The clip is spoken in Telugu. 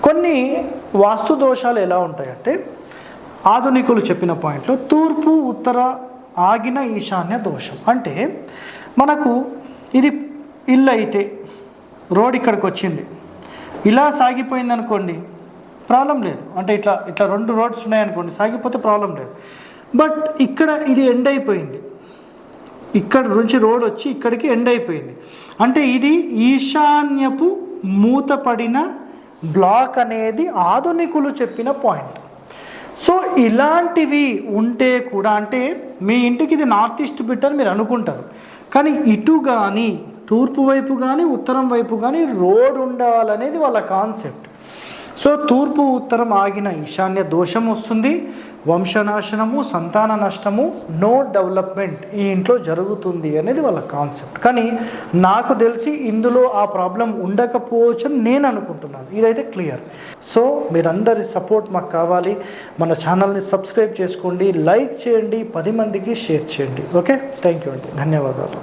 కొన్ని వాస్తు దోషాలు ఎలా ఉంటాయంటే ఆధునికులు చెప్పిన పాయింట్లో తూర్పు ఉత్తర ఆగిన ఈశాన్య దోషం. అంటే మనకు ఇది ఇల్లు అయితే రోడ్ ఇక్కడికి వచ్చింది, ఇలా సాగిపోయింది అనుకోండి ప్రాబ్లం లేదు. అంటే ఇట్లా ఇట్లా 2 రోడ్స్ ఉన్నాయనుకోండి, సాగిపోతే ప్రాబ్లం లేదు. బట్ ఇక్కడ ఇది ఎండ్ అయిపోయింది, ఇక్కడ నుంచి రోడ్ వచ్చి ఇక్కడికి ఎండ్ అయిపోయింది. అంటే ఇది ఈశాన్యపు మూతపడిన బ్లాక్ అనేది ఆధునికులు చెప్పిన పాయింట్. సో ఇలాంటివి ఉంటే కూడా, అంటే మీ ఇంటికి ఇది నార్త్ ఈస్ట్ బిట్ అని మీరు అనుకుంటారు, కానీ ఇటు కానీ తూర్పు వైపు కానీ ఉత్తరం వైపు కానీ రోడ్ ఉండాలనేది వాళ్ళ కాన్సెప్ట్. సో తూర్పు ఉత్తరం ఆగిన ఈశాన్య దోషం వస్తుంది, వంశనాశనము, సంతాన నష్టము, నో డెవలప్మెంట్ ఈ ఇంట్లో జరుగుతుంది అనేది వాళ్ళ కాన్సెప్ట్. కానీ నాకు తెలిసి ఇందులో ఆ ప్రాబ్లం ఉండకపోవచ్చు అని నేను అనుకుంటున్నాను. ఇదైతే క్లియర్. సో మీరందరి సపోర్ట్ మాకు కావాలి. మన ఛానల్ని సబ్స్క్రైబ్ చేసుకోండి, లైక్ చేయండి, 10 మందికి షేర్ చేయండి. ఓకే, థ్యాంక్ యూ అండి, ధన్యవాదాలు.